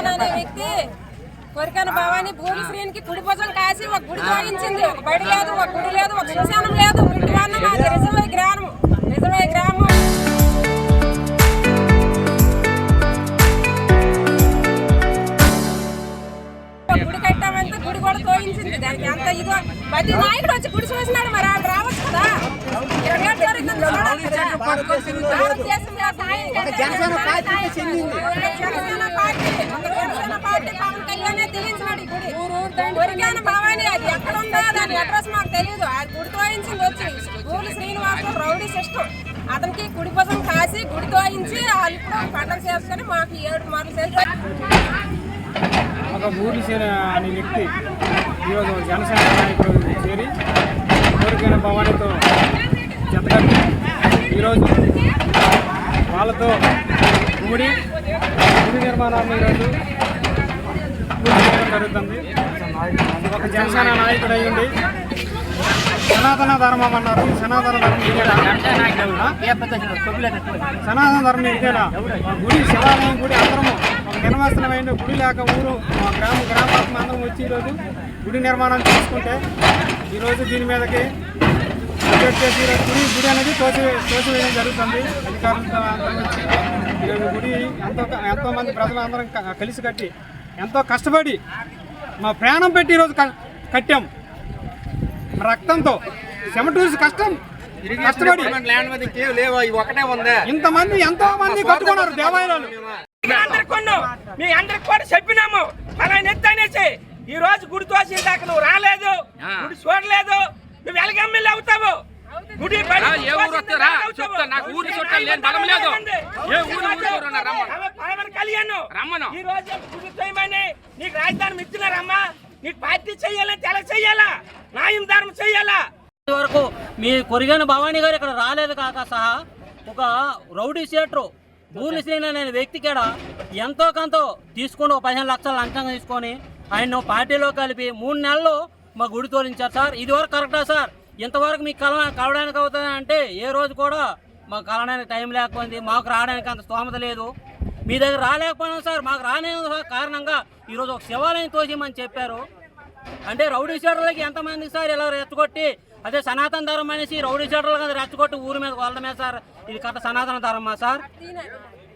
శ్రీనారాయణ అనే వ్యక్తి కొరికాన భవాని భూమి శ్రీనికి కుడి భుజం కాసి ఒక గుడి తోగించింది. ఒక బడి లేదు, ఒక గుడి లేదు, ఒక శ్మశానం లేదు. గుడివాన్న మాది రిజర్వాయర్ గ్రామం. గుడి కట్టామంటే గుడి కూడా తోగించింది. దానికి అంత ఇదో ప్రతి నాయకుడు వచ్చి గుడి చూసినాడు. మరి ఆవిడ రావచ్చు కదా. 27 జరుగుతుంది చూడాలి కదా. జనసేన పార్టీ పవన్ కళ్యాణ్ దిగించినాడు ఈ గుడి. కొరికాన భవాని అది ఎక్కడ ఉందో దాని అడ్రస్ మాకు తెలియదు. అది గుడి తోయించింది వచ్చి ఊరు శ్రీనివాసం రౌడీ సిస్టమ్. అతనికి కుడి కోసం కాసి గుడి తోయించి వాళ్ళు ఇప్పుడు పండుగ చేసుకొని మాకు 7 మార్లు చేసి ఒక ఊరి అనే వ్యక్తి ఈరోజు జనసేన నాయకుడు చేరి కోరికైన భవానితో జతకట్టి ఈరోజు వాళ్ళతో గుడి నిర్మాణాన్ని ఈరోజు పూర్తి చేయడం జరుగుతుంది. ఒక జనసేన నాయకుడు అయ్యింది. సనాతన ధర్మం అన్నారు. సనాతన ధర్మం సనాతన ధర్మం ఇదేనా? గుడి శివాలయం గుడి అందరము ఒక నిర్వాసనమైన గుడి లేక ఊరు గ్రామాత్మ అందరం వచ్చి ఈరోజు గుడి నిర్మాణం చేసుకుంటే ఈరోజు దీని మీదకి చేసి గుడి అనేది తోసివేయడం జరుగుతుంది. అధికారులతో వచ్చి ఈరోజు గుడి ఎంతోమంది ప్రజలందరం కలిసి కట్టి ఎంతో కష్టపడి మా ప్రాణం పెట్టి ఈరోజు కట్టాం. రక్తంతో చెమటూసి కష్టపడి ఇంతమంది ఎంతో మంది కట్టుకున్నారు దేవాలయాలు. మీ అందరికి కూడా చెప్పినాము అలా నెత్తనేసి ఈ రోజు గుడి తోసిన దాకా నువ్వు రాలేదు, గుడి చూడలేదు, నువ్వు ఎలాగెమ్మెల్యే అవుతావు? గుడి కళ్యాణ్ ఈ రోజు గుడి తోయమని నీకు రాజధాని ఇచ్చినారమ్మా. నీకు పార్టీ చెయ్యాలంటే ఎలా చెయ్యాలా? న్యాయం ధర్మం చెయ్యాలా? వరకు మీ కొరిగాన భవానీ గారు ఇక్కడ రాలేదు కాక సహా ఒక రౌడీ షీటరు భూమి శ్రీని అనే వ్యక్తి కూడా ఎంతో కొంత తీసుకొని 15 లక్షలు లంచం తీసుకొని ఆయన పార్టీలో కలిపి 3 నెలలు మా గుడి తోలించారు సార్. ఇది వరకు కరెక్టా సార్? ఇంతవరకు మీకు కలవడానికి అవుతుంది అంటే ఏ రోజు కూడా మాకు కలవడానికి టైం లేకపోయింది. మాకు రావడానికి అంత స్తోమత లేదు. మీ దగ్గర రాలేకపోయినా సార్. మాకు రాని కారణంగా ఈరోజు ఒక శివాలయం తోసిమని చెప్పారు. అంటే రౌడీ షీటర్లకి ఎంతమంది సార్ ఇలా రెచ్చగొట్టి అదే సనాతన ధర్మం అనేసి రౌడీ షీటర్లు కదా రెచ్చగొట్టి ఊరి మీద వాళ్ళ మీద సార్ ఇది కథ సనాతన ధర్మమా సార్?